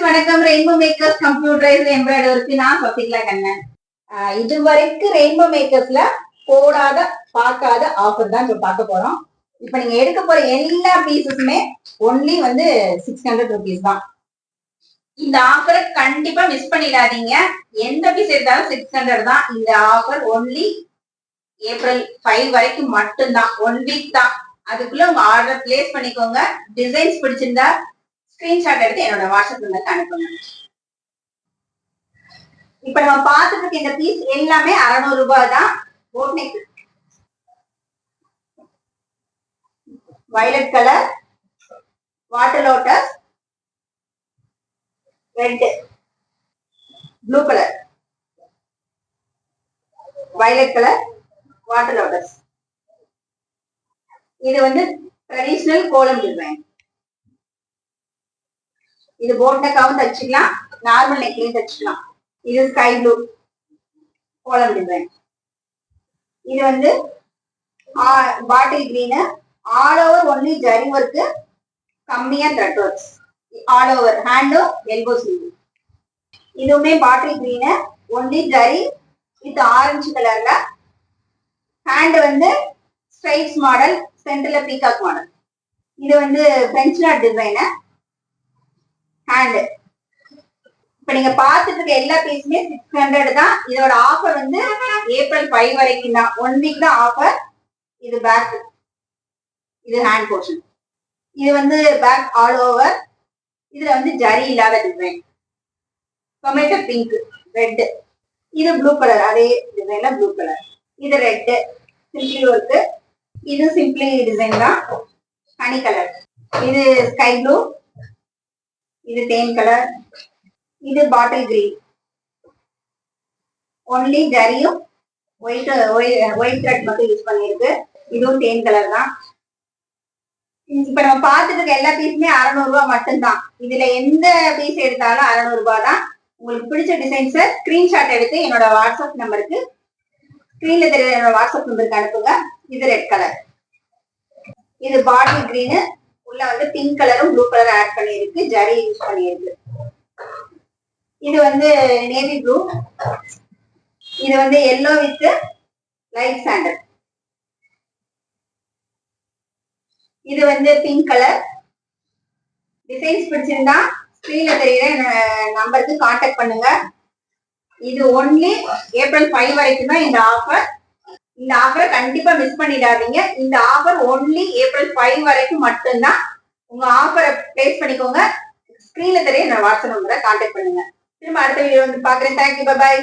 Friends வணக்கம். Rainbow makers computerise எம்ப்ராய்டரிக்கு நான் சசிகலா கண்ணன். இது வரைக்கும் ரெயின்போ மேக்கர்ஸ்ல போடாத பார்க்காத ஆஃபர் தான் இப்ப பார்க்க போறோம். இப்ப நீங்க எடுக்க போற எல்லா பீசஸுமே ஒன்லி வந்து 600 rupees தான். இந்த ஆஃபரை கண்டிப்பா மிஸ் பண்ணிடாதீங்க. எந்த பீஸ் எடுத்தாலும் 600 தான். இந்த ஆஃபர் ஒன்லி ஏப்ரல் 5 வரைக்கும் மட்டும்தான். 1 வீக் தான். அதுக்குள்ள உங்க ஆர்டர் பிளேஸ் பண்ணிக்கோங்க. டிசைன்ஸ் பிடிச்சிருந்தா ஸ்கிரீன்ஷாட் எடுத்து என்னோட வாட்ஸ்அப் நம்பருக்கு அனுப்புங்க. இப்ப நம்ம பார்த்துட்டு இருக்க இந்த பீஸ் எல்லாமே 600 ரூபாய் தான். Boat neck, violet colour, water lotus, red, blue colour, violet colour, water lotus. இது வந்து ட்ரெடிஷனல் கோலம் டிசைன். இது போட் நெக்காவும் தச்சுக்கலாம், நார்மல் நெக்லையும் தச்சுக்கலாம். இது ஸ்கை ப்ளூ கோலம் டிசைன். இது வந்து bottle green, all over only ஜரி ஒர்க்கு, கம்மியா த்ரெட் ஒர்க்ஸ், ஆல் ஓவர் ஹேண்டும் எல்போ ஸ்லீவ். இதுவுமே பாட்டில் கிரீன், ஒன்லி ஜரி வித் ஆரஞ்சு கலர்ல. ஹேண்ட் வந்து ஸ்ட்ரைட்ஸ் மாடல், சென்டர்ல பீகாக் மாடல். இது வந்து பிரெஞ்ச் நாட் டிசைன் ஹேண்ட். இப்ப நீங்க பாத்துட்டு இருக்க எல்லா பீஸுமே 600 தான். இதோட ஆஃபர் வந்து ஏப்ரல் 5 வரைக்கும் தான். 1 வீக் தான் ஆஃபர். இது பேக், இது ஹேண்ட் போர்ஷன். இது வந்து பேக் ஆல் ஓவர். இதுல வந்து ஜரி இல்லாத டிசைன், டொமேட்டோ பிங்க், ரெட். இது ப்ளூ கலர், அதே டிசைன்ல ப்ளூ கலர். இது ரெட் சிம்பிளி ஒர்க்கு. இது சிம்பிளி டிசைன் தான், ஹனி கலர். இது ஸ்கை ப்ளூ, இது தேன் கலர், இது பாட்டில் கிரீன். ஒன்லி ஜரியும் ஒயிட் த்ரெட் மட்டும் யூஸ் பண்ணிருக்கு. இதுவும் தேன் கலர் தான். இப்ப நம்ம பார்த்துட்டு இருக்க எல்லா பீஸுமே 600 ரூபாய் மட்டும்தான். இதுல எந்த பீஸ் எடுத்தாலும் 600 ரூபாய் தான். உங்களுக்கு பிடிச்ச டிசைன்ஸை ஸ்கிரீன்ஷாட் எடுத்து என்னோட வாட்ஸ்அப் நம்பருக்கு, ஸ்கிரீன்ல தெரிய என்னோட வாட்ஸ்அப் நம்பருக்கு அனுப்புங்க. இது ரெட் கலர், இது பாட்டில் கிரீனு, உள்ள வந்து பிங்க் கலரும் ப்ளூ கலர் ஆட் பண்ணிருக்கு, ஜரி யூஸ் பண்ணிருக்கு. இது வந்து நேவி ப்ளூ, இது வந்து எல்லோ வித் லைட் சாண்டல். இது வந்து பிங்க் கலர். டிசைன்ஸ் பிடிச்சிருந்தா ஸ்கிரீன்ல தெரியுற நம்பருக்கு கான்டாக்ட் பண்ணுங்க. இது ஒன்லி ஏப்ரல் 5 வரைக்கும் தான் இந்த ஆஃபர். இந்த ஆஃபரை கண்டிப்பா மிஸ் பண்ணிடாதீங்க. இந்த ஆஃபர் ஒன்லி ஏப்ரல் 5 வரைக்கும் மட்டும்தான். உங்க ஆஃபரை பிளேஸ் பண்ணிக்கோங்க. ஸ்கிரீன்ல தெரிய என்னோட வாட்ஸ்அப் நம்பரை கான்டாக்ட் பண்ணுங்க. திரும்ப அடுத்த வீடியோ வந்து பாக்குறேன். Thank you, bye bye.